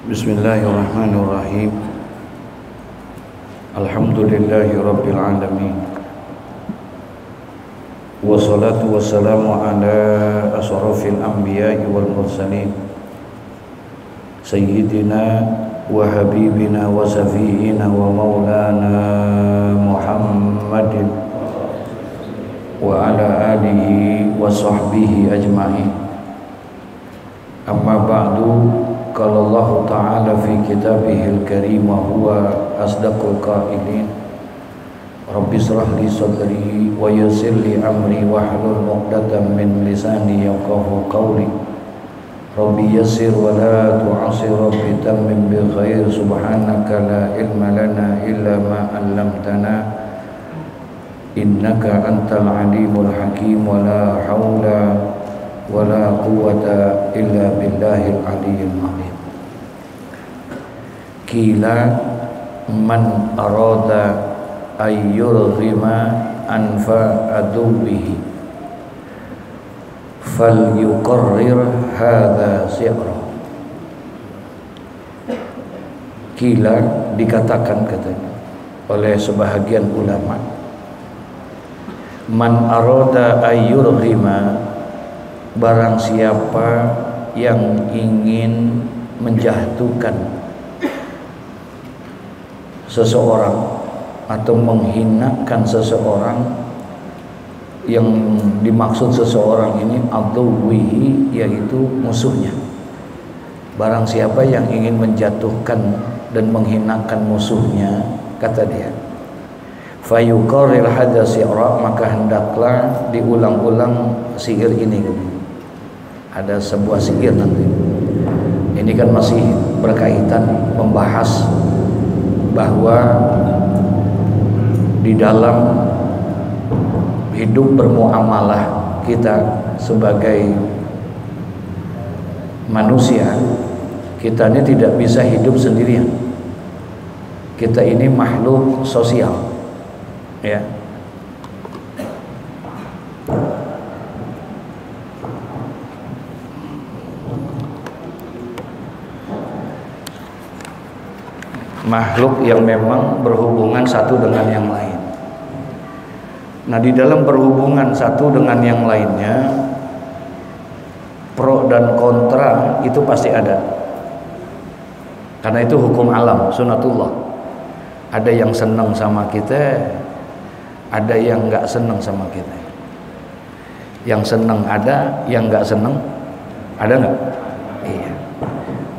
Bismillahirrahmanirrahim. Alhamdulillahi rabbil alamin. Wassalatu wassalamu ala asrafil anbiya'i wal mursalin Sayyidina wa habibina wa safiina wa maulana Muhammadin wa ala alihi wa sahbihi ajma'in. Amma ba'du. Qala Allah Ta'ala fi kitabihil karim wa huwa asdaqul qailin. Rabbi shrah li sadri wa yassir li amri wa hlul 'uqdatam min lisani yafqahu qawli. Rabbi yassir wa la tu'assir, Rabbi tammim bi khair. Subhanaka la ilma lana illa ma 'allamtana innaka antal alimul hakim. Wa la haula wa la quwwata illa billahil aliyyil azim. Kila man arada ayyurghima anfa aduwihi fal yuqarrir hadha si'ra. Kila dikatakan katanya oleh sebahagian ulama, man arada ayyurghima, barang siapa yang ingin menjatuhkan seseorang atau menghinakan seseorang, yang dimaksud seseorang ini aduwihi, yaitu musuhnya. Barang siapa yang ingin menjatuhkan dan menghinakan musuhnya, kata dia, fayuqarrir hadza si'ra, maka hendaklah diulang-ulang sihir ini. Ada sebuah sihir nanti. Ini kan masih berkaitan membahas bahwa di dalam hidup bermuamalah kita sebagai manusia, kita ini tidak bisa hidup sendirian. Kita ini makhluk sosial, ya. Makhluk yang memang berhubungan satu dengan yang lain. Nah, di dalam berhubungan satu dengan yang lainnya, pro dan kontra itu pasti ada. Karena itu hukum alam, sunatullah. Ada yang senang sama kita, ada yang nggak senang sama kita. Yang senang ada, yang nggak senang ada nggak? Iya.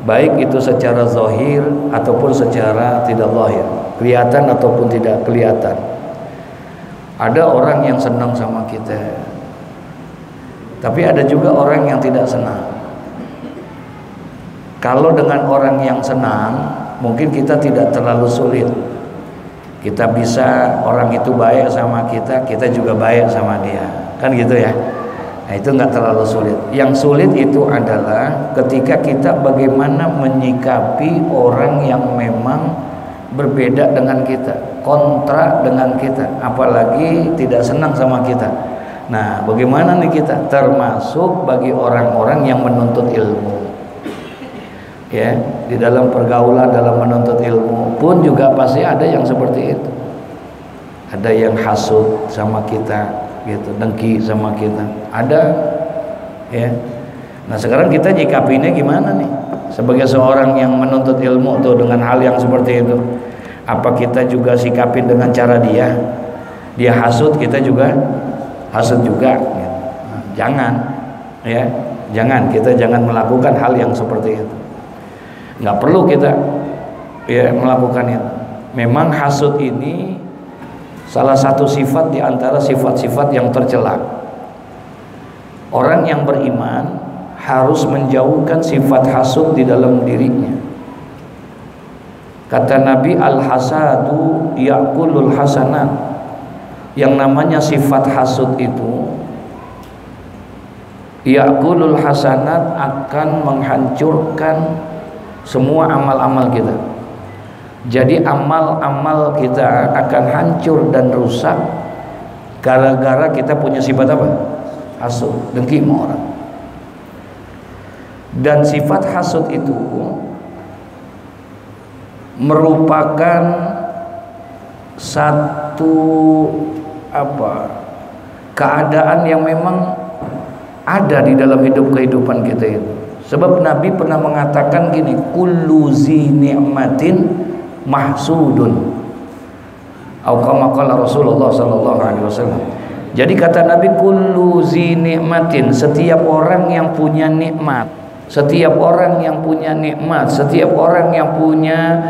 Baik itu secara zahir ataupun secara tidak zahir, kelihatan ataupun tidak kelihatan. Ada orang yang senang sama kita, tapi ada juga orang yang tidak senang. Kalau dengan orang yang senang, mungkin kita tidak terlalu sulit. Kita bisa, orang itu baik sama kita, kita juga baik sama dia, kan gitu ya. Nah, itu nggak terlalu sulit. Yang sulit itu adalah ketika kita bagaimana menyikapi orang yang memang berbeda dengan kita, kontra dengan kita, apalagi tidak senang sama kita. Nah, bagaimana nih kita? Termasuk bagi orang-orang yang menuntut ilmu, ya, di dalam pergaulan, dalam menuntut ilmu pun juga pasti ada yang seperti itu. Ada yang hasud sama kita, gitu, dengki sama kita, ada, ya. Nah, sekarang kita nyikapinya gimana nih sebagai seorang yang menuntut ilmu tuh dengan hal yang seperti itu? Apa kita juga sikapin dengan cara dia hasud, kita juga hasud juga, gitu. Nah, jangan, ya, kita jangan melakukan hal yang seperti itu. Nggak perlu kita, ya, melakukan itu. Memang hasud ini salah satu sifat di antara sifat-sifat yang tercela. Orang yang beriman harus menjauhkan sifat hasud di dalam dirinya. Kata Nabi, al-hasadu ya'kulul hasanat. Yang namanya sifat hasud itu, ya'kulul hasanat, akan menghancurkan semua amal-amal kita. Jadi amal-amal kita akan hancur dan rusak gara-gara kita punya sifat apa? Hasud, dengki sama orang. Dan sifat hasud itu merupakan satu keadaan yang memang ada di dalam kehidupan kita itu. Sebab Nabi pernah mengatakan gini, kullu zi ni'matin mahsudun. Atau kama qala Rasulullah sallallahu alaihi wasallam. Jadi kata Nabi, kullu zi ni'matin, setiap orang yang punya nikmat, setiap orang yang punya nikmat, setiap orang yang punya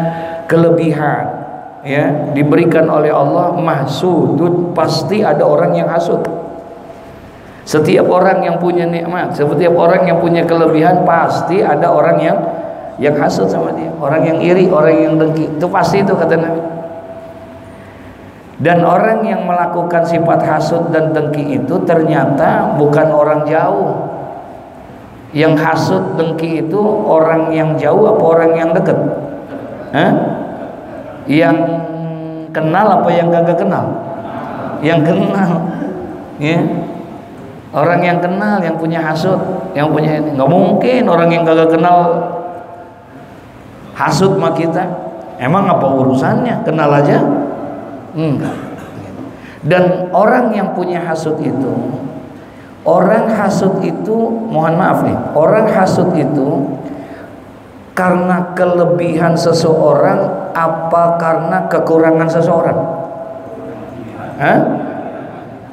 kelebihan, ya, diberikan oleh Allah, mahsudun, pasti ada orang yang hasud. Setiap orang yang punya nikmat, setiap orang yang punya kelebihan, pasti ada orang yang hasud sama dia, orang yang iri, orang yang dengki. Itu pasti, itu kata Nabi. Dan orang yang melakukan sifat hasud dan dengki itu ternyata bukan orang jauh. Yang hasud dengki itu orang yang jauh apa orang yang dekat? Yang kenal apa yang gak kenal? Yang kenal, ya. Orang yang kenal, yang punya hasud, yang punya ini. Nggak mungkin orang yang gak kenal hasud sama kita. Emang apa urusannya? Kenal aja? Enggak. Dan orang yang punya hasud itu, orang hasud itu, mohon maaf nih, orang hasud itu karena kelebihan seseorang apa karena kekurangan seseorang?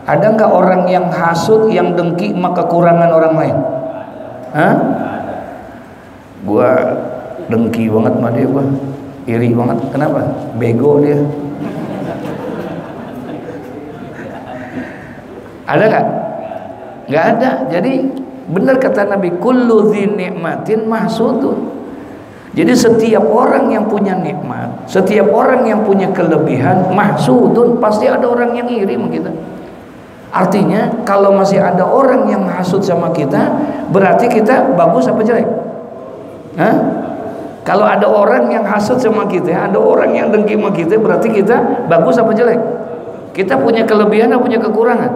Ada nggak orang yang hasud, yang dengki sama kekurangan orang lain? Gua dengki banget sama dia, gua iri banget. Kenapa? Bego dia. Ada nggak? Nggak ada. Jadi benar kata Nabi, kullu dzi ni'matin mahsudun. Jadi setiap orang yang punya nikmat, setiap orang yang punya kelebihan, mahsudun, pasti ada orang yang iri sama kita. Artinya kalau masih ada orang yang hasud sama kita, berarti kita bagus apa jelek? Kalau ada orang yang hasud sama kita, ada orang yang dengki sama kita, berarti kita bagus apa jelek? Kita punya kelebihan atau punya kekurangan?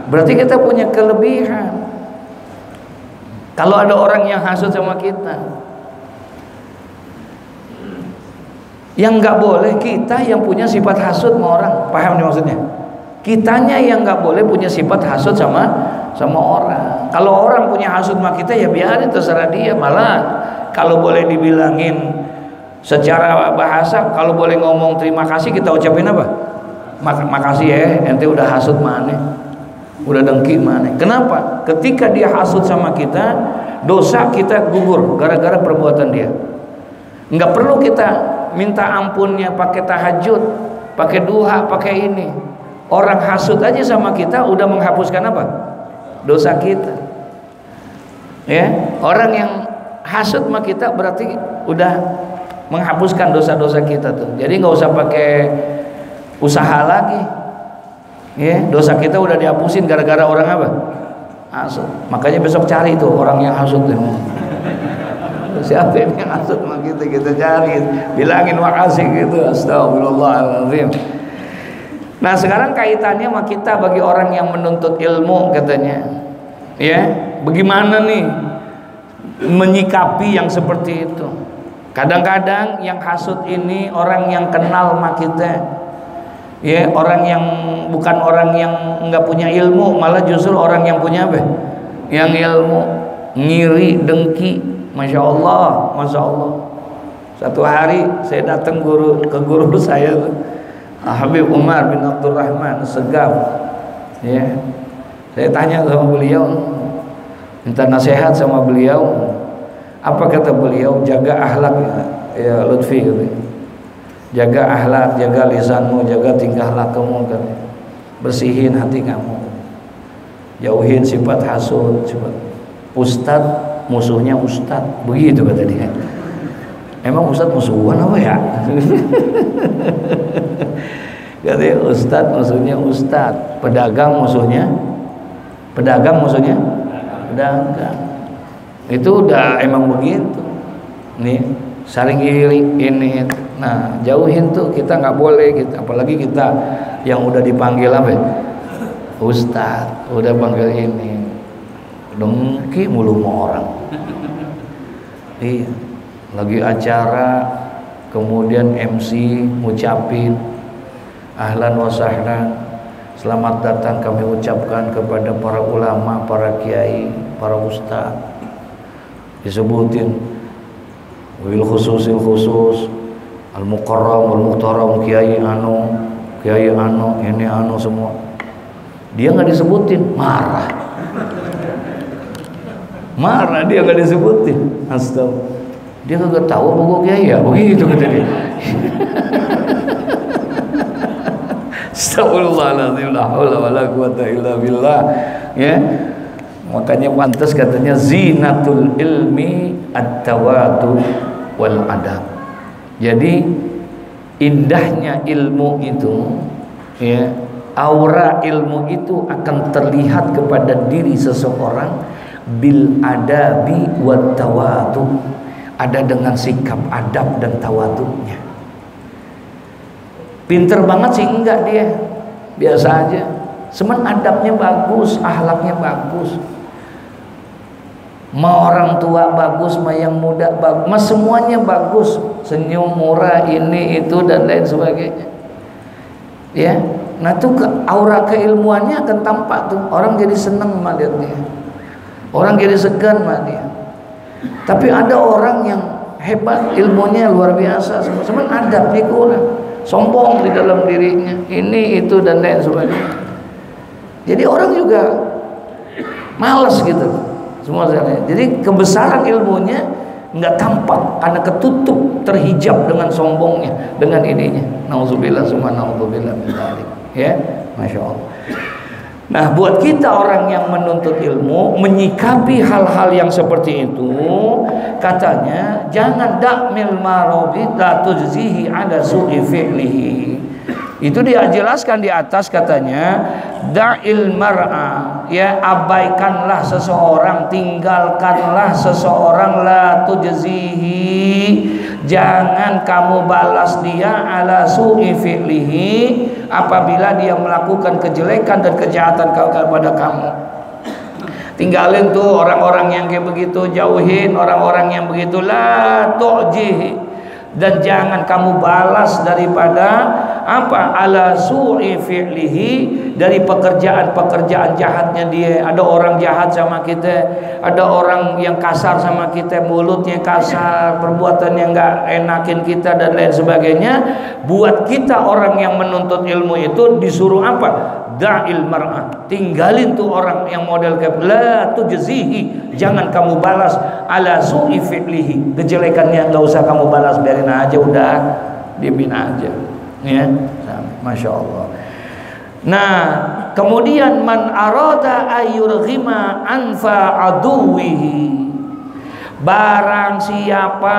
Berarti kita punya kelebihan. Kalau ada orang yang hasud sama kita, yang nggak boleh kita yang punya sifat hasud sama orang. Paham nih maksudnya? Kitanya yang nggak boleh punya sifat hasud sama orang. Kalau orang punya hasud sama kita, ya biarin, terserah dia. Malah kalau boleh dibilangin secara bahasa, kalau boleh ngomong terima kasih, kita ucapin apa? Makasih ya, ente udah hasud mana, udah dengki mana. Kenapa? Ketika dia hasud sama kita, dosa kita gugur gara-gara perbuatan dia. Nggak perlu kita minta ampunnya pakai tahajud, pakai duha, pakai ini. Orang hasud aja sama kita udah menghapuskan apa? Dosa kita. Ya, orang yang hasud sama kita berarti udah menghapuskan dosa-dosa kita tuh. Jadi nggak usah pakai usaha lagi. Ya, dosa kita udah dihapusin gara-gara orang apa? Hasud. Makanya besok cari tuh orang yang hasud tuh. Siapa yang hasud sama kita cari, bilangin makasih gitu. Astagfirullahaladzim. Nah sekarang kaitannya sama kita bagi orang yang menuntut ilmu katanya, ya, bagaimana nih menyikapi yang seperti itu? Kadang-kadang yang hasud ini orang yang kenal sama kita, ya, orang yang bukan orang yang nggak punya ilmu, malah justru orang yang punya apa? Yang ilmu, ngiri, dengki, masya Allah, masya Allah. Satu hari saya datang ke guru saya tuh, Habib Umar bin Abdurrahman Segaf, ya. Saya tanya sama beliau, minta nasihat sama beliau. Apa kata beliau? Jaga akhlak ya Lutfi gitu. Jaga akhlak, jaga lisanmu, jaga tingkah lakumu kan. Bersihin hati kamu. Jauhin sifat hasud, sifat ustad musuhnya ustad. Begitu kata dia. Emang ustad musuhan apa ya? Katanya ustad musuhnya ustad, pedagang musuhnya pedagang. Itu udah emang begitu. Nih, saling iri ini. Nah, jauhin tuh, kita nggak boleh kita, apalagi kita yang udah dipanggil apa? Ustad, udah panggil ini. Dengki mulu sama orang. Iya. Lagi acara kemudian MC ngucapin ahlan wa sahlan, selamat datang kami ucapkan kepada para ulama, para kiai, para ustaz. Disebutin wil khususil khusus, al mukarram wal muhtaram, kiai anu, ini anu semua. Dia nggak disebutin, marah dia nggak disebutin. Astagfirullah, dia kagak tahu apa gua kiai ya, begitu kata dia. Astagfirullahaladzim, la haula wala quwata illa billah. Ya, makanya pantas katanya zinatul ilmi at-tawadu wal adab. Jadi indahnya ilmu itu, ya, aura ilmu itu akan terlihat kepada diri seseorang bil adabi wat tawadu, ada dengan sikap adab dan tawaduknya. Pinter banget sih enggak, dia biasa aja, cuman adabnya bagus, akhlaknya bagus. Mau orang tua bagus, mau yang muda bagus, mau semuanya bagus, senyum, murah, ini itu dan lain sebagainya. Ya, nah tuh aura keilmuannya akan tampak tuh, orang jadi seneng melihat dia, orang jadi segan sama dia. Tapi ada orang yang hebat, ilmunya luar biasa, cuman adabnya kurang, sombong di dalam dirinya, ini itu dan lain sebagainya. Jadi orang juga malas gitu semua sekali. Jadi kebesaran ilmunya nggak tampak karena ketutup, terhijab dengan sombongnya, dengan ininya. Nauzubillah summa nauzubillah min dzalik. Ya, masya Allah. Nah, buat kita orang yang menuntut ilmu, menyikapi hal-hal yang seperti itu, katanya jangan dakmil marobi la tujzihi ala su'i fi'lihi. Itu dia jelaskan di atas, katanya da'il mar'a, ya, abaikanlah seseorang, tinggalkanlah seseorang, la tujzihi, jangan kamu balas dia ala su'i fi'lihi, apabila dia melakukan kejelekan dan kejahatan kepada kamu. Tinggalin tuh orang-orang yang kayak begitu, jauhin orang-orang yang begitu, la tu'jihi, dan jangan kamu balas daripada apa, ala su'i fi'lihi, dari pekerjaan-pekerjaan jahatnya dia. Ada orang jahat sama kita, ada orang yang kasar sama kita, mulutnya kasar, perbuatannya nggak enakin kita dan lain sebagainya. Buat kita orang yang menuntut ilmu itu disuruh apa? Da'il mar'ah, tinggalin tuh orang yang model kayak la tujzihi, jangan kamu balas ala su'i fi'lihi, kejelekannya nggak usah kamu balas, biarin aja, udah diemin aja, ya. Masya Allah. Nah, kemudian man arada ayyurghima anfa aduwihi, barang siapa,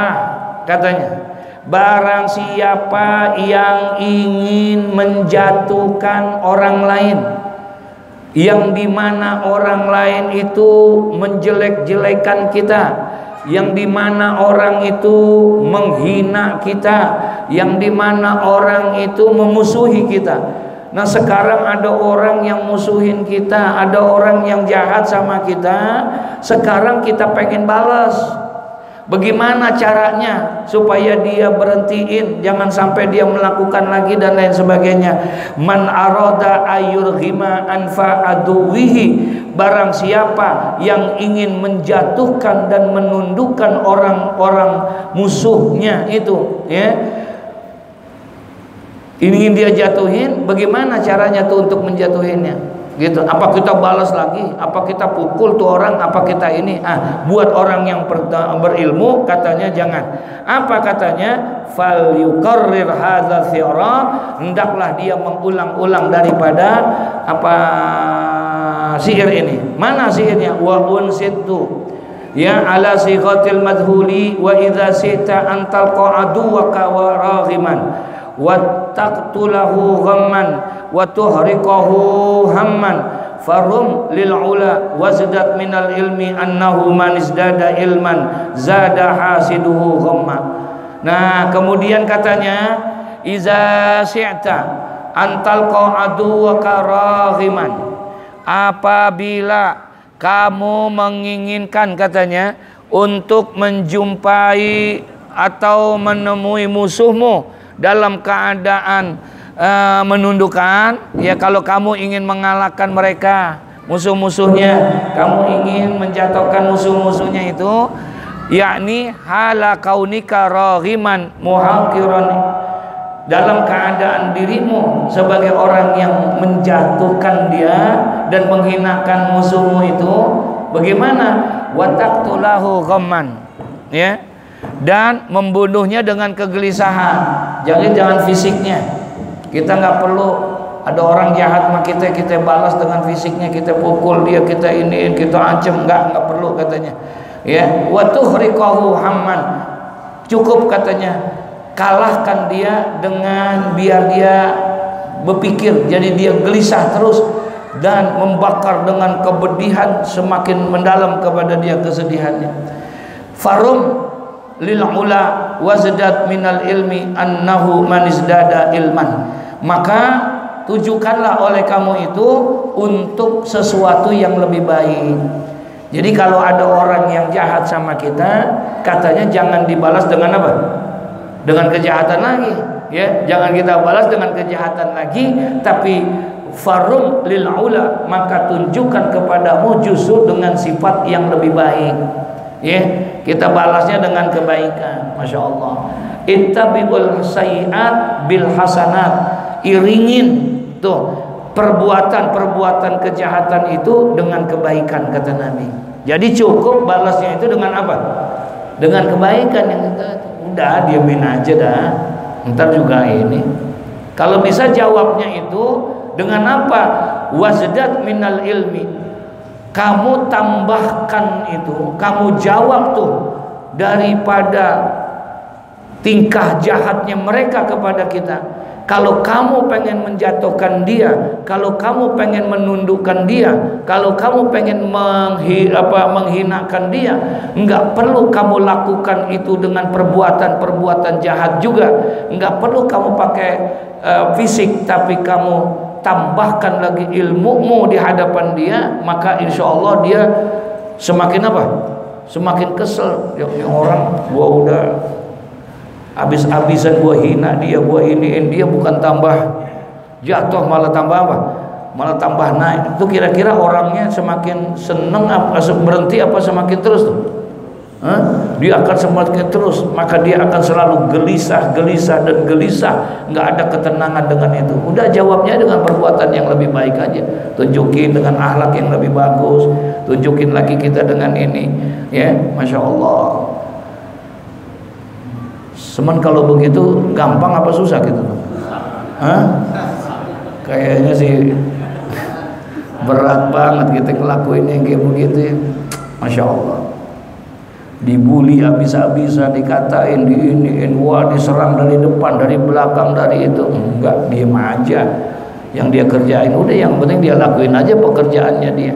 katanya, barang siapa yang ingin menjatuhkan orang lain, yang dimana orang lain itu menjelek-jelekan kita, yang dimana orang itu menghina kita, yang dimana orang itu memusuhi kita. Nah, sekarang ada orang yang musuhin kita, ada orang yang jahat sama kita, sekarang kita pengen balas. Bagaimana caranya supaya dia berhentiin, jangan sampai dia melakukan lagi dan lain sebagainya. Man arada ayyurghima anfa aduwihi, barang siapa yang ingin menjatuhkan dan menundukkan orang-orang musuhnya itu, ya, ingin dia jatuhin, bagaimana caranya tuh untuk menjatuhinnya? Gitu. Apa kita balas lagi? Apa kita pukul tuh orang? Apa kita ini? Buat orang yang berilmu, katanya jangan. Apa katanya? Fal yukarrir hadza sira, hendaklah dia mengulang-ulang daripada apa sihir ini. Mana sihirnya? Wa unsitu, ya, ala sighatil madhuli, wa idza sita antal qa'aduwaka wa raghiman wa taqtulahu ghamman wa tuhriqahu hamman farum lil ula wazdat minal ilmi annahu man izdada ilman zada hasiduhu ghamma. Nah, kemudian katanya iza syi'ta antal qa'adu wa karaghiman, apabila kamu menginginkan, katanya, untuk menjumpai atau menemui musuhmu dalam keadaan menundukkan, ya kalau kamu ingin mengalahkan mereka, musuh-musuhnya, kamu ingin menjatuhkan musuh-musuhnya itu, yakni hala kaunika raghiman muhaqiran, dalam keadaan dirimu sebagai orang yang menjatuhkan dia dan menghinakan musuhmu itu, bagaimana? Wa taqtulahu ghamman, ya, dan membunuhnya dengan kegelisahan. Jangan fisiknya. Kita nggak perlu ada orang jahat sama kita balas dengan fisiknya, kita pukul dia, kita iniin, kita ancam, nggak perlu katanya. Ya, wa tuhriqahu hamman, cukup katanya kalahkan dia dengan biar dia berpikir, jadi dia gelisah terus dan membakar dengan kepedihan semakin mendalam kepada dia kesedihannya. Farum lil ula wazdat minal ilmi annahu man izdada ilman, maka tujukanlah oleh kamu itu untuk sesuatu yang lebih baik. Jadi kalau ada orang yang jahat sama kita, katanya jangan dibalas dengan apa? Dengan kejahatan lagi, ya. Jangan kita balas dengan kejahatan lagi, tapi farum lil ula, maka tunjukkan kepadamu justru dengan sifat yang lebih baik. Ya, kita balasnya dengan kebaikan. Masya Allah. Ittabi'ul sayyi'at bil hasanat, iringin tuh perbuatan-perbuatan kejahatan itu dengan kebaikan, kata Nabi. Jadi cukup balasnya itu dengan apa? Dengan kebaikan. Yang kita udah diamin aja dah, ntar juga ini. Kalau bisa jawabnya itu dengan apa? Wazdat minal ilmi, kamu tambahkan itu, kamu jawab tuh daripada tingkah jahatnya mereka kepada kita. Kalau kamu pengen menjatuhkan dia, kalau kamu pengen menundukkan dia, kalau kamu pengen menghinakan dia, enggak perlu kamu lakukan itu dengan perbuatan-perbuatan jahat juga. Enggak perlu kamu pakai fisik, tapi kamu tambahkan lagi ilmumu di hadapan dia, maka insya Allah dia semakin apa? Semakin kesel. Yang orang gua udah habis-habisan gua hina dia, gua iniin dia, bukan tambah jatuh malah tambah apa? Malah tambah naik. Itu kira-kira orangnya semakin seneng apa berhenti apa semakin terus tuh? Dia akan semakin terus, maka dia akan selalu gelisah dan gelisah, nggak ada ketenangan dengan itu. Udah jawabnya dengan perbuatan yang lebih baik aja, tunjukin dengan akhlak yang lebih bagus, tunjukin lagi kita dengan ini, ya, Masya Allah. Semen kalau begitu gampang apa susah gitu? Kayaknya sih berat banget kita ngelakuin yang kayak begitu ya. Masya Allah. Dibully habis-habisan, dikatain, diiniin, wah diserang dari depan, dari belakang, dari itu. Enggak, diem aja. Yang dia kerjain, udah yang penting dia lakuin aja pekerjaannya dia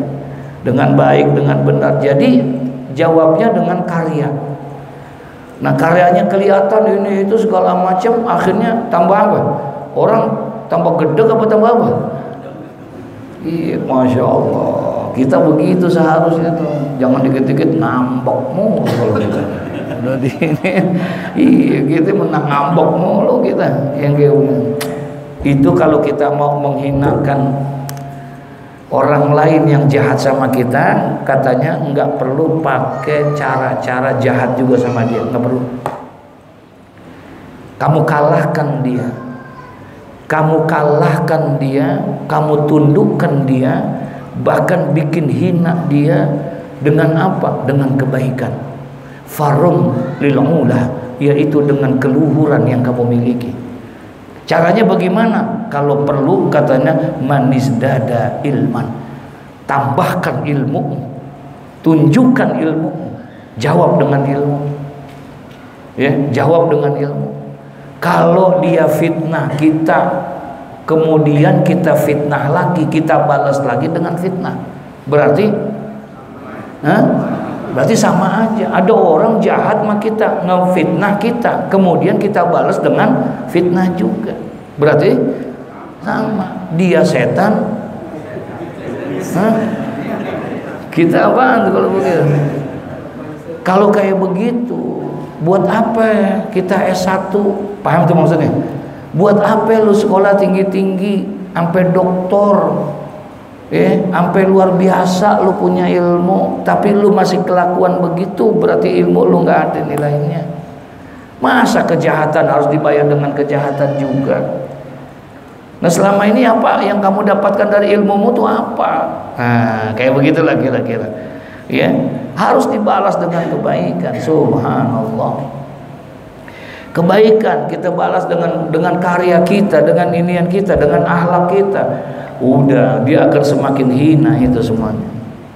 dengan baik, dengan benar. Jadi jawabnya dengan karya. Nah karyanya kelihatan ini itu segala macam, akhirnya tambah apa? Orang tambah gedeg apa tambah apa? Iya, Masya Allah. Kita begitu seharusnya tuh. Jangan dikit-dikit ngambek mulu kalau kita. Udah di ini. Iya, kita menang ngambek mulu kita. Yang kayak itu kalau kita mau menghinakan orang lain yang jahat sama kita, katanya enggak perlu pakai cara-cara jahat juga sama dia, enggak perlu. Kamu kalahkan dia. Kamu kalahkan dia, kamu tundukkan dia, bahkan bikin hina dia dengan apa? Dengan kebaikan. Farum lil ula, yaitu dengan keluhuran yang kamu miliki. Caranya bagaimana? Kalau perlu katanya manizdada ilman, tambahkan ilmu, tunjukkan ilmu, jawab dengan ilmu, ya, jawab dengan ilmu. Kalau dia fitnah kita, kemudian kita fitnah lagi, kita balas lagi dengan fitnah, berarti berarti sama aja. Ada orang jahat sama kita, ngefitnah kita, kemudian kita balas dengan fitnah juga, berarti sama. Dia setan, kita apaan tuh kalau begitu? Kalau kayak begitu, Buat apa kita S1? Paham tuh maksudnya? Buat apa lu sekolah tinggi-tinggi sampai doktor, sampai luar biasa lu punya ilmu, tapi lu masih kelakuan begitu, berarti ilmu lu nggak ada nilainya. Masa kejahatan harus dibayar dengan kejahatan juga? Nah, selama ini apa yang kamu dapatkan dari ilmumu itu apa? Nah, kayak begitulah kira-kira. Ya, harus dibalas dengan kebaikan. Subhanallah. Kebaikan kita balas dengan karya kita, dengan inian kita, dengan akhlak kita. Udah, dia akan semakin hina itu semuanya.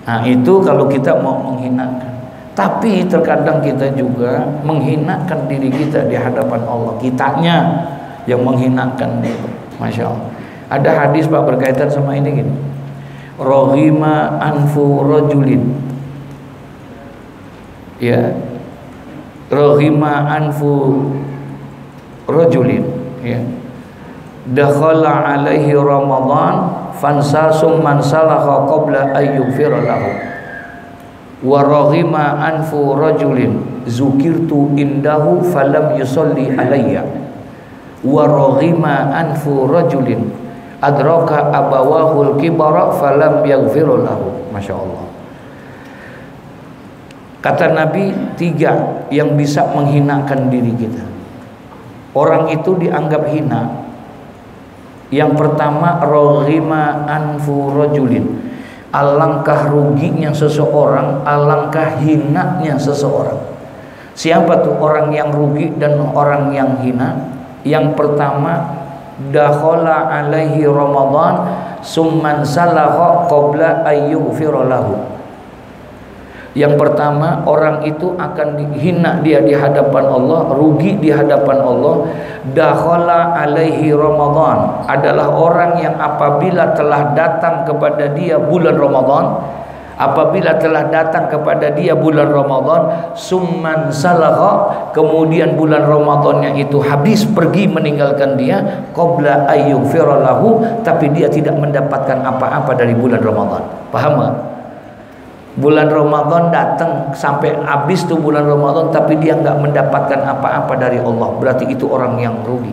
Nah, itu kalau kita mau menghinakan. Tapi terkadang kita juga menghinakan diri kita di hadapan Allah. Kitanya yang menghinakan itu. Masya Allah. Ada hadis Pak berkaitan sama ini gini. Rohima anfu rojulin. Ya. Rohima anfu rojulin. Ya. Dakhala alaihi Ramadan fansasum man salaha qabla ayyufira lahu. Wa rohima anfu rojulin zukirtu indahu falam yusalli alayya. Wa raghima anfu rajulin adraka abawahul kibara falam yaghfiru lahu. Masya Allah. Kata Nabi, 3 yang bisa menghinakan diri kita. Orang itu dianggap hina. Yang pertama, raghima anfu rajulin. Alangkah ruginya seseorang, alangkah hinanya seseorang. Siapa tuh orang yang rugi dan orang yang hina? Yang pertama, dakhala alaihi Ramadan summan salaha qabla ayyughfira lahu. Yang pertama, orang itu akan dihina dia di hadapan Allah, rugi di hadapan Allah. Dakhala alaihi Ramadan adalah orang yang apabila telah datang kepada dia bulan Ramadan, apabila telah datang kepada dia bulan Ramadan, summan salaha, kemudian bulan Ramadannya itu habis pergi meninggalkan dia, qabla ayyughfira lahu, tapi dia tidak mendapatkan apa-apa dari bulan Ramadan. Paham enggak? Bulan Ramadan datang sampai habis tuh bulan Ramadan, tapi dia enggak mendapatkan apa-apa dari Allah, berarti itu orang yang rugi.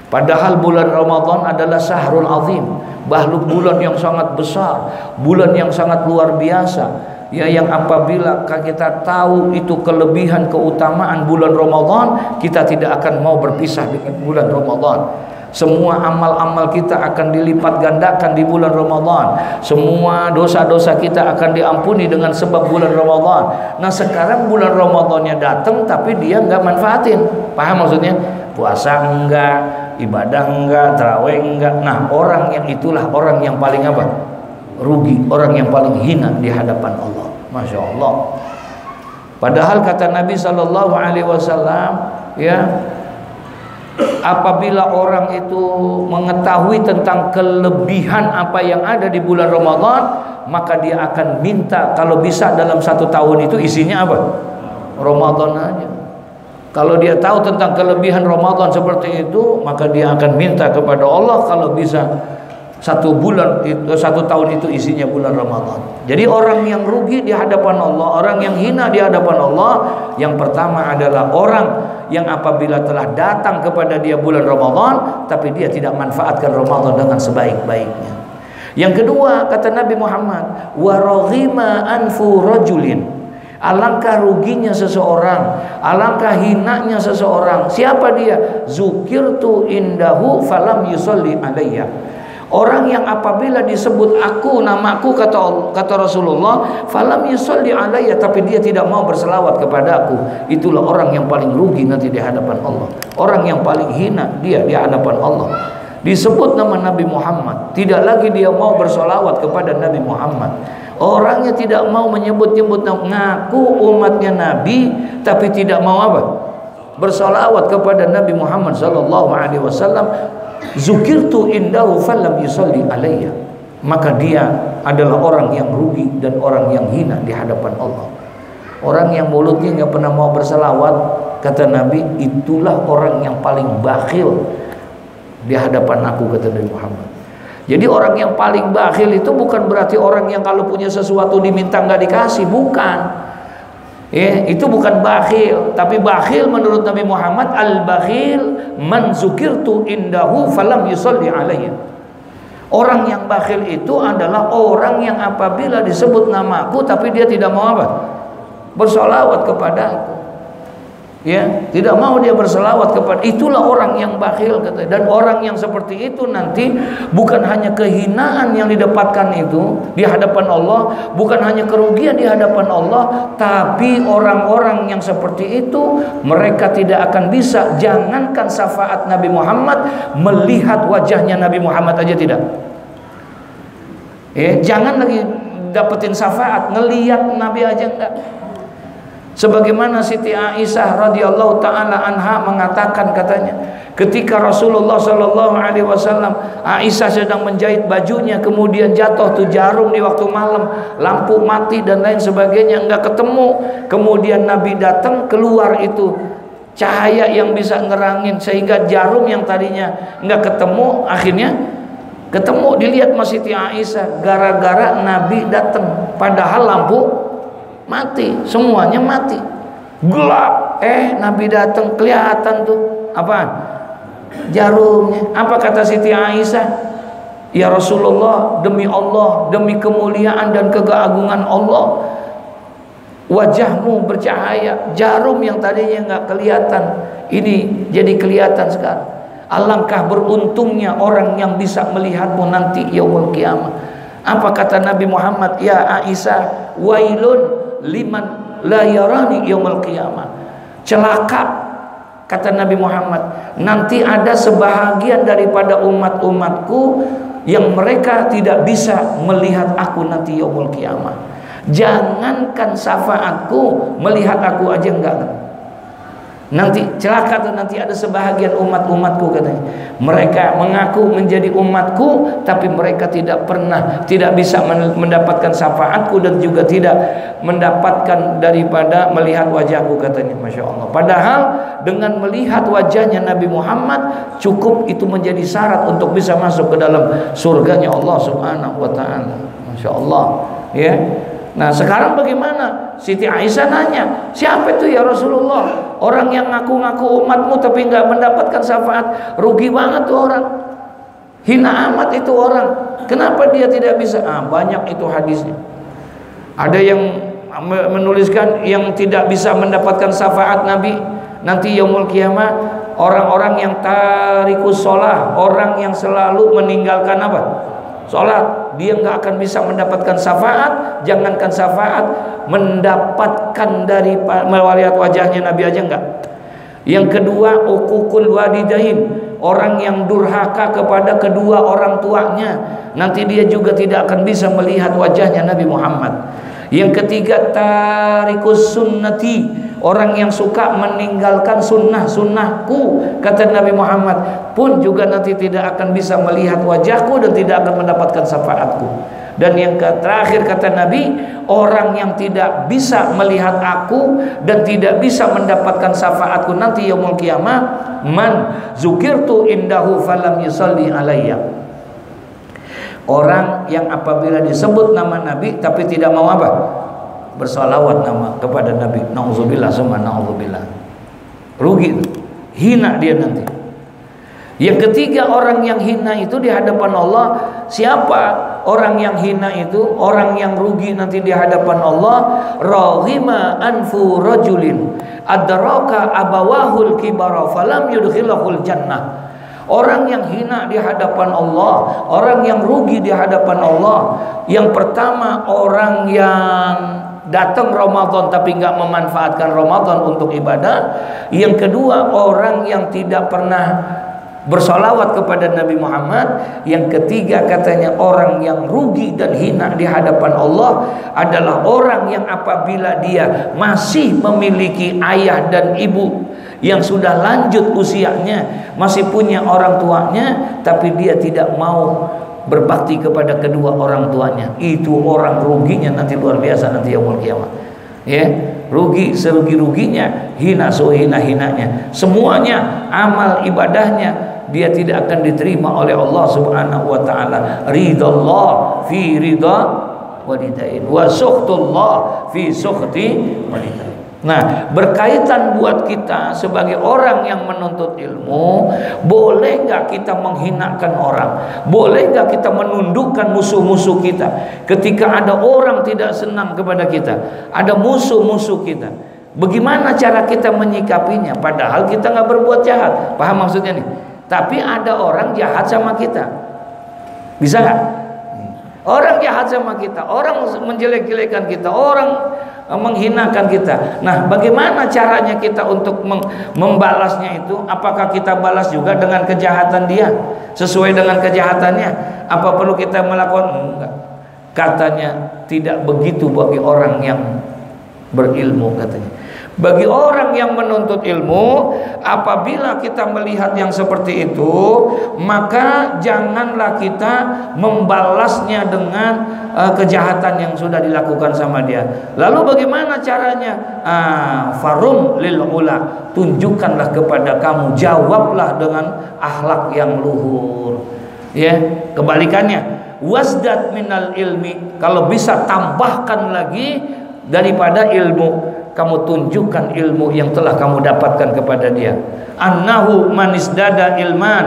Padahal bulan Ramadan adalah syahrul azim, bahkan bulan yang sangat besar, bulan yang sangat luar biasa. Ya, yang apabila kita tahu itu kelebihan keutamaan bulan Ramadan, kita tidak akan mau berpisah dengan bulan Ramadan. Semua amal-amal kita akan dilipat gandakan di bulan Ramadan. Semua dosa-dosa kita akan diampuni dengan sebab bulan Ramadan. Nah, sekarang bulan Ramadannya datang tapi dia enggak manfaatin. Paham maksudnya? Puasa enggak, ibadah enggak, tarawih enggak. Nah, orang yang itulah orang yang paling apa? Rugi, orang yang paling hina di hadapan Allah. Masya Allah. Padahal kata Nabi sallallahu alaihi wasallam, ya, apabila orang itu mengetahui tentang kelebihan apa yang ada di bulan Ramadan, maka dia akan minta kalau bisa dalam 1 tahun itu isinya apa? Ramadan aja. Kalau dia tahu tentang kelebihan Ramadan seperti itu, maka dia akan minta kepada Allah kalau bisa 1 tahun itu isinya bulan Ramadan. Jadi orang yang rugi di hadapan Allah, orang yang hina di hadapan Allah, yang pertama adalah orang yang apabila telah datang kepada dia bulan Ramadan, tapi dia tidak manfaatkan Ramadan dengan sebaik-baiknya. Yang kedua, kata Nabi Muhammad, wa raghima anfu rajulin. Alangkah ruginya seseorang, alangkah hinanya seseorang. Siapa dia? Zukirtu indahu falam yusalli alayya. Orang yang apabila disebut aku, namaku, kata Rasulullah, falam yusalli alayya, tapi dia tidak mau berselawat kepada aku, itulah orang yang paling rugi nanti di hadapan Allah. Orang yang paling hina dia di hadapan Allah. Disebut nama Nabi Muhammad, tidak lagi dia mau berselawat kepada Nabi Muhammad. Orangnya tidak mau menyebut-nyebut, ngaku umatnya Nabi, tapi tidak mau apa? Berselawat kepada Nabi Muhammad sallallahu alaihi wasallam. Zukirtu indahu falam yusalli alayya. Maka dia adalah orang yang rugi dan orang yang hina di hadapan Allah. Orang yang mulutnya nggak pernah mau berselawat, kata Nabi, itulah orang yang paling bakhil di hadapan aku, kata Nabi Muhammad. Jadi orang yang paling bakhil itu bukan berarti orang yang kalau punya sesuatu diminta nggak dikasih, bukan. Ya, itu bukan bakhil, tapi bakhil menurut Nabi Muhammad, al-bakhil man zukirtu indahu falam yusalli alayya. Orang yang bakhil itu adalah orang yang apabila disebut namaku tapi dia tidak mau apa? Bersolawat kepadaku. Ya, tidak mau dia berselawat kepada, itulah orang yang bakhil kata. Dan orang yang seperti itu nanti bukan hanya kehinaan yang didapatkan itu di hadapan Allah, bukan hanya kerugian di hadapan Allah, tapi orang-orang yang seperti itu mereka tidak akan bisa, jangankan syafaat Nabi Muhammad, melihat wajahnya Nabi Muhammad aja tidak. Ya, jangan lagi dapetin syafaat, ngelihat Nabi aja enggak. Sebagaimana Siti Aisyah radhiyallahu taala anha mengatakan, katanya ketika Rasulullah sallallahu alaihi wasallam, Aisyah sedang menjahit bajunya, kemudian jatuh tuh jarum di waktu malam, lampu mati dan lain sebagainya, enggak ketemu. Kemudian Nabi datang, keluar itu cahaya yang bisa nerangin, sehingga jarum yang tadinya enggak ketemu akhirnya ketemu. Dilihat Mas Siti Aisyah, gara-gara Nabi datang, padahal lampu mati, semuanya mati, gelap. Nabi datang, kelihatan tuh apaan? Jarumnya. Apa kata Siti Aisyah? Ya Rasulullah, demi Allah, demi kemuliaan dan keagungan Allah, wajahmu bercahaya. Jarum yang tadinya nggak kelihatan, ini jadi kelihatan sekarang. Alangkah beruntungnya orang yang bisa melihatmu nanti yaumul qiyamah. Apa kata Nabi Muhammad? Ya Aisyah, wailun liman la yarani yaumul qiyamah. Celaka, kata Nabi Muhammad, nanti ada sebahagian daripada umat-umatku yang mereka tidak bisa melihat aku nanti yaumul qiyamah. Jangankan syafaatku, melihat aku aja enggak. Nanti celaka tuh, nanti ada sebahagian umat-umatku katanya, mereka mengaku menjadi umatku tapi mereka tidak bisa mendapatkan syafaatku dan juga tidak mendapatkan daripada melihat wajahku katanya. Masya Allah. Padahal dengan melihat wajahnya Nabi Muhammad cukup itu menjadi syarat untuk bisa masuk ke dalam surganya Allah Subhanahu wa taala. Masya Allah, ya. Nah sekarang bagaimana? Siti Aisyah nanya, siapa itu ya Rasulullah? Orang yang ngaku-ngaku umatmu tapi nggak mendapatkan syafaat. Rugi banget tuh orang, hina amat itu orang. Kenapa dia tidak bisa? Banyak itu hadisnya. Ada yang menuliskan yang tidak bisa mendapatkan syafaat Nabi nanti yaumul qiyamah, orang-orang yang tarikus sholah, orang yang selalu meninggalkan apa? Sholat. Dia nggak akan bisa mendapatkan syafaat. Jangankan syafaat, mendapatkan dari melihat wajahnya Nabi aja enggak. Yang kedua, uququl walidain, orang yang durhaka kepada kedua orang tuanya, nanti dia juga tidak akan bisa melihat wajahnya Nabi Muhammad. Yang ketiga, tarikus sunnati, orang yang suka meninggalkan sunnahku, kata Nabi Muhammad, pun juga nanti tidak akan bisa melihat wajahku dan tidak akan mendapatkan syafaatku. Dan yang terakhir kata Nabi, orang yang tidak bisa melihat aku dan tidak bisa mendapatkan syafaatku nanti yaumul qiyamah, man zukirtu indahu falam yusalli alayya. Orang yang apabila disebut nama Nabi tapi tidak mau apa? Bersalawat nama kepada Nabi. Nauzubillah summa nauzubillah. Rugi, hina dia nanti. Yang ketiga, orang yang hina itu di hadapan Allah. Siapa orang yang hina itu? Orang yang rugi nanti di hadapan Allah. Raghima anfu rajulin adraka abawahul kibara falam yudkhilahul jannah. Orang yang hina di hadapan Allah, orang yang rugi di hadapan Allah. Yang pertama, orang yang datang Ramadan tapi nggak memanfaatkan Ramadan untuk ibadah. Yang kedua, orang yang tidak pernah bersolawat kepada Nabi Muhammad. Yang ketiga, katanya orang yang rugi dan hina di hadapan Allah adalah orang yang apabila dia masih memiliki ayah dan ibu yang sudah lanjut usianya, masih punya orang tuanya, tapi dia tidak mau berbakti kepada kedua orang tuanya. Itu orang ruginya nanti luar biasa nanti yaumul qiyamah. Ya, rugi serugi-ruginya, hina sehina-hinanya. Semuanya amal ibadahnya dia tidak akan diterima oleh Allah Subhanahu wa taala. Ridallah fi ridha walidain wa sukhtullah fi sukhti walidain. Nah, berkaitan buat kita sebagai orang yang menuntut ilmu, boleh nggak kita menghinakan orang? Boleh nggak kita menundukkan musuh-musuh kita? Ketika ada orang tidak senang kepada kita, ada musuh-musuh kita, bagaimana cara kita menyikapinya? Padahal kita nggak berbuat jahat. Paham maksudnya nih? Tapi ada orang jahat sama kita, bisa nggak? Orang jahat sama kita, orang menjelek-jelekan kita, orang menghinakan kita. Nah, bagaimana caranya kita untuk membalasnya itu? Apakah kita balas juga dengan kejahatan dia, sesuai dengan kejahatannya? Apa perlu kita melakukan? Enggak. Katanya tidak begitu bagi orang yang berilmu, katanya. Bagi orang yang menuntut ilmu, apabila kita melihat yang seperti itu, maka janganlah kita membalasnya dengan kejahatan yang sudah dilakukan sama dia. Lalu bagaimana caranya? Farum lil ula, tunjukkanlah kepada kamu, jawablah dengan akhlak yang luhur. Ya, kebalikannya, wasdad minal ilmi, kalau bisa tambahkan lagi daripada ilmu. Kamu tunjukkan ilmu yang telah kamu dapatkan kepada dia. Annahu manisdada ilman,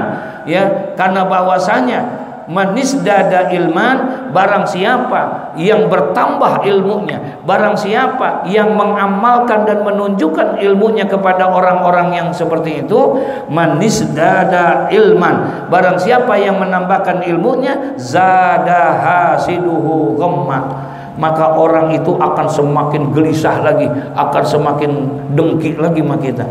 ya, karena bahwasanya manisdada ilman, barang siapa yang bertambah ilmunya, barang siapa yang mengamalkan dan menunjukkan ilmunya kepada orang-orang yang seperti itu, manisdada ilman, barang siapa yang menambahkan ilmunya, zada hasiduhu ghamma, maka orang itu akan semakin gelisah lagi, akan semakin dengki lagi sama kita.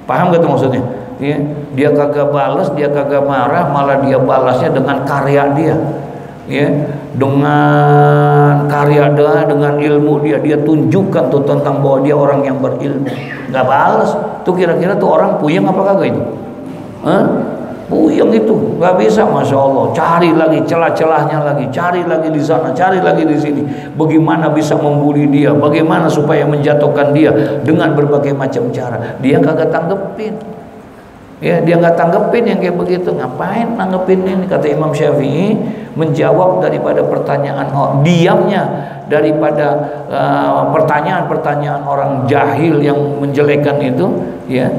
Paham gak tuh maksudnya? Ya, dia kagak balas, dia kagak marah, malah dia balasnya dengan karya dia, ya, dengan karya dia, dengan ilmu dia, dia tunjukkan tuh tentang bahwa dia orang yang berilmu. Gak balas, tuh kira-kira tuh orang puyeng apa kagak itu? Puyeng itu, nggak bisa, masya Allah. Cari lagi celah-celahnya lagi, cari lagi di sana, cari lagi di sini. Bagaimana bisa membuli dia? Bagaimana supaya menjatuhkan dia dengan berbagai macam cara? Dia kagak tanggepin. Ya, dia nggak tanggepin yang kayak begitu. Ngapain nanggepin ini? Kata Imam Syafi'i, menjawab daripada pertanyaan diamnya daripada pertanyaan-pertanyaan orang jahil yang menjelekan itu, ya.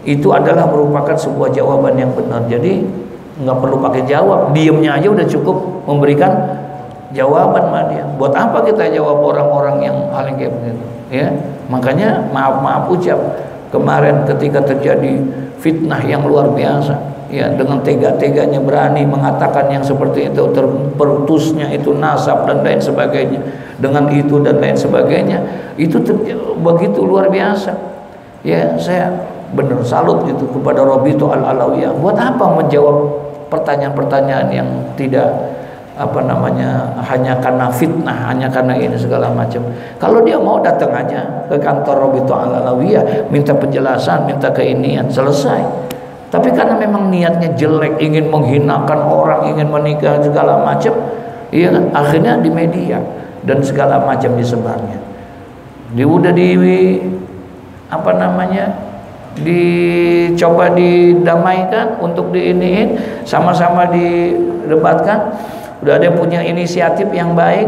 Itu adalah merupakan sebuah jawaban yang benar. Jadi nggak perlu pakai jawab, diamnya aja udah cukup memberikan jawaban sama dia. Buat apa kita jawab orang-orang yang hal yang kayak begitu? Ya, makanya maaf ucap kemarin ketika terjadi fitnah yang luar biasa, ya, dengan tega-teganya berani mengatakan yang seperti itu, terputusnya itu nasab dan lain sebagainya, dengan itu dan lain sebagainya, itu begitu luar biasa. Ya, saya benar salut itu kepada Robito Al-Alawiyah. Buat apa menjawab pertanyaan-pertanyaan yang tidak hanya karena fitnah, hanya karena ini segala macam. Kalau dia mau datang aja ke kantor Robito Al-Alawiyah, minta penjelasan, minta keinian, selesai. Tapi karena memang niatnya jelek, ingin menghinakan orang, ingin menikah segala macam, iya kan? Akhirnya di media dan segala macam disebarnya. Dia udah dicoba didamaikan untuk diiniin, sama-sama didebatkan, udah ada punya inisiatif yang baik,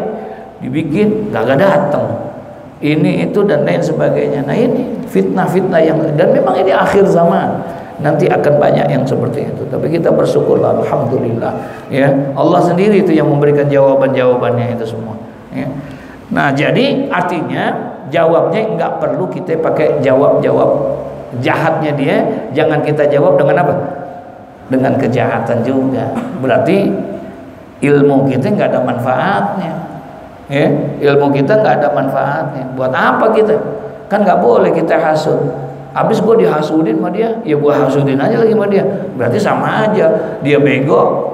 dibikin gak datang, ini itu dan lain sebagainya. Nah, ini fitnah-fitnah yang, dan memang ini akhir zaman, nanti akan banyak yang seperti itu. Tapi kita bersyukurlah, alhamdulillah, ya, Allah sendiri itu yang memberikan jawaban-jawabannya itu semua, ya. Nah, jadi artinya jawabnya nggak perlu kita pakai jawab jahatnya dia, jangan kita jawab dengan apa? Dengan kejahatan juga. Berarti ilmu kita nggak ada manfaatnya, ya, ilmu kita nggak ada manfaatnya. Buat apa kita? Kan nggak boleh kita hasud. Habis gue dihasudin sama dia, ya gue hasudin aja lagi sama dia. Berarti sama aja, dia bego,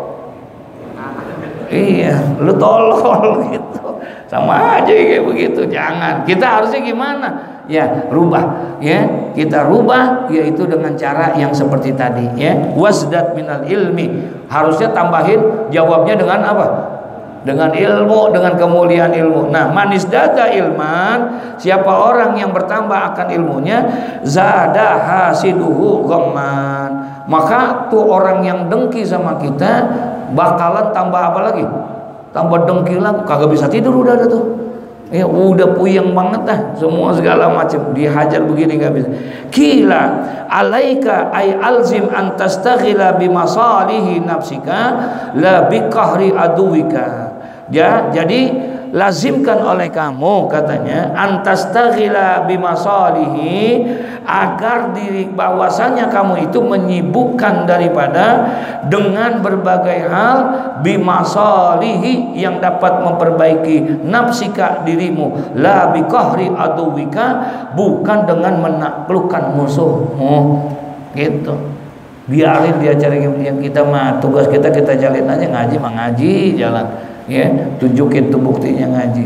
iya, lu tolol gitu. Sama aja kayak begitu. Jangan. Kita harusnya gimana? Ya, rubah, ya, kita rubah, yaitu dengan cara yang seperti tadi, ya, wasdat minal ilmi, harusnya tambahin jawabnya dengan apa? Dengan ilmu, dengan kemuliaan ilmu. Nah, manisdada ilman, siapa orang yang bertambah akan ilmunya, zada hasiduhu ghamman, maka tuh orang yang dengki sama kita bakalan tambah apa lagi? Tambah dengki lagi, kagak bisa tidur udah ada tuh. Ya udah puyeng banget dah, semua segala macam dihajar begini nggak bisa. Kila alaika ay alzim an tastaghila bimasalihi nafsika la biqahri aduwika. Ya, jadi lazimkan oleh kamu katanya antastaghila bimasalihi, agar diri bahwasanya kamu itu menyibukkan daripada dengan berbagai hal bimasalihi yang dapat memperbaiki nafsika dirimu, la biqahri aduwika, bukan dengan menaklukkan musuhmu gitu. Biarin dia cari yang kita mah tugas kita jalin aja, ngaji mah ngaji jalan. Ya, tunjukin tuh buktinya ngaji.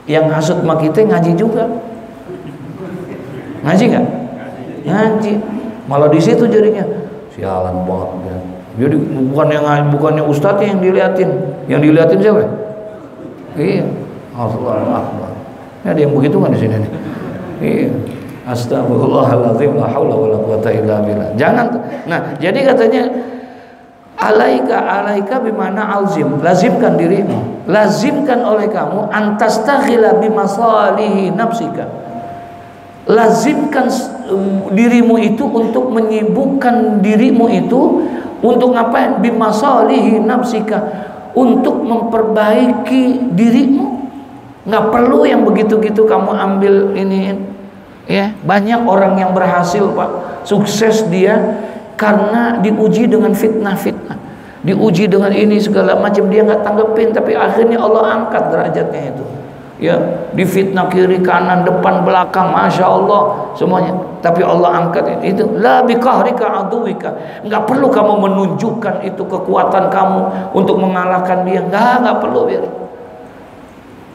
Yang hasut mah kita ngaji juga. Ngaji nggak? Ngaji. Malah di situ jadinya sialan banget. Jadi bukannya ustadznya yang diliatin. Yang diliatin siapa? Iya. Allahu Akbar. Ada yang begitu kan di sini nih. Iya. Astagfirullahaladzim, la haula wala quwata illa billah. Jangan. Nah, jadi katanya alaika bimana alzim, lazimkan dirimu, lazimkan oleh kamu antastaghila bimasalihi nafsika, lazimkan dirimu itu untuk menyibukkan dirimu itu untuk ngapain? Bimasalihi nafsika, untuk memperbaiki dirimu. Nggak perlu yang begitu-gitu kamu ambil ini ya. Banyak orang yang berhasil Pak, sukses dia karena diuji dengan fitnah-fitnah, diuji dengan ini segala macam, dia nggak tanggepin, tapi akhirnya Allah angkat derajatnya itu. Ya, difitnah kiri kanan depan belakang, masya Allah semuanya, tapi Allah angkat itu. La biqahrika aduwika, nggak perlu kamu menunjukkan itu kekuatan kamu untuk mengalahkan dia, nggak perlu. Biar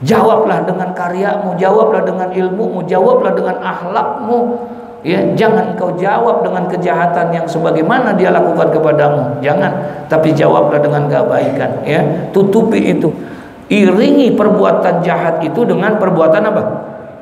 jawablah dengan karyamu, jawablah dengan ilmumu, jawablah dengan akhlakmu. Ya, jangan kau jawab dengan kejahatan yang sebagaimana dia lakukan kepadamu, jangan, tapi jawablah dengan kebaikan. Ya, tutupi itu, iringi perbuatan jahat itu dengan perbuatan apa?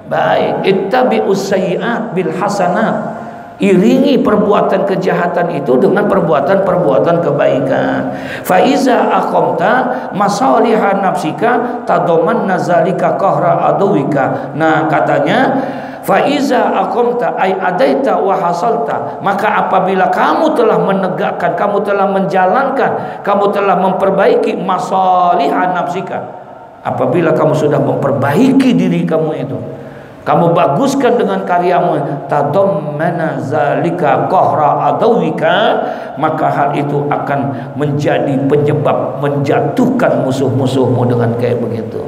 Baik. Ittabi'us sayyi'at bil hasanat, iringi perbuatan kejahatan itu dengan perbuatan-perbuatan kebaikan. Fa iza aqamta masalihan nafsika tadomanna zalika qahra aduwika. Nah, katanya faiza aqamta ay adaita wa hasalta, maka apabila kamu telah menegakkan, kamu telah menjalankan, kamu telah memperbaiki masalihan nafsika, apabila kamu sudah memperbaiki diri kamu itu, kamu baguskan dengan karyamu, tadammana zalika qahra adawika, maka hal itu akan menjadi penyebab menjatuhkan musuh-musuhmu dengan kayak begitu.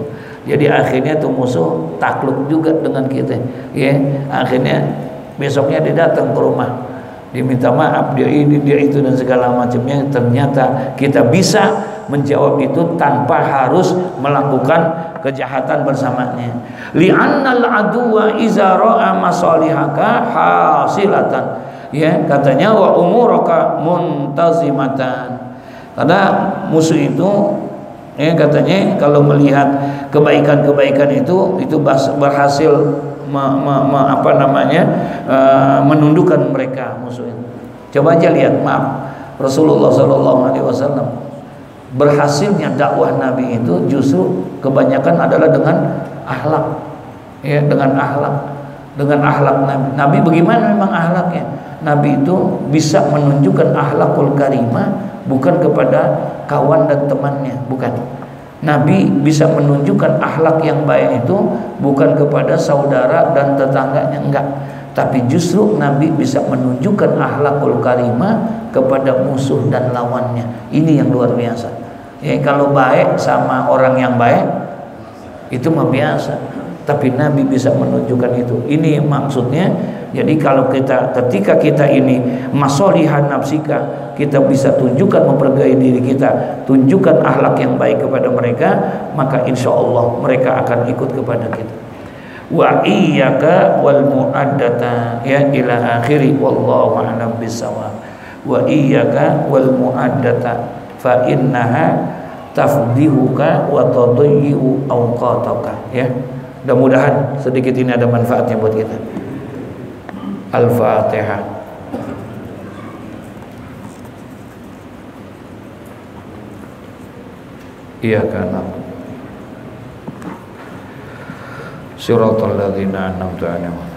Jadi akhirnya tuh musuh takluk juga dengan kita, ya. Akhirnya besoknya dia datang ke rumah, dia minta maaf, dia ini, dia itu dan segala macamnya. Ternyata kita bisa menjawab itu tanpa harus melakukan kejahatan bersamanya. Li'annal aduwa iza ra'a masalihaka hasilatan, ya, katanya wa umuraka muntazimatan. Karena musuh itu, ya, katanya kalau melihat kebaikan-kebaikan itu berhasil menundukkan mereka musuh itu. Coba aja lihat, maaf, Rasulullah SAW berhasilnya dakwah Nabi itu justru kebanyakan adalah dengan akhlak, ya, dengan akhlak Nabi. Nabi bagaimana memang akhlaknya? Nabi itu bisa menunjukkan akhlakul karimah bukan kepada kawan dan temannya, bukan. Nabi bisa menunjukkan akhlak yang baik itu bukan kepada saudara dan tetangganya, enggak. Tapi justru Nabi bisa menunjukkan akhlakul karimah kepada musuh dan lawannya. Ini yang luar biasa. Ya, kalau baik sama orang yang baik itu mah biasa. Tapi Nabi bisa menunjukkan itu. Ini maksudnya. Jadi kalau ketika kita ini masolihan nafsika, kita bisa tunjukkan memperbaiki diri kita, tunjukkan akhlak yang baik kepada mereka, maka insya Allah mereka akan ikut kepada kita. Wa iyyaka wal mu'addata, ya, ila akhiri, wallahu a'lam bissawab. Wa iyyaka wal mu'addata fa innaha tafdihuka wa tadayyu awqataka, ya. Mudah-mudahan sedikit ini ada manfaatnya buat kita. Al-Fatihah. Iya kan. siratal ladzina an'amta 'alaihim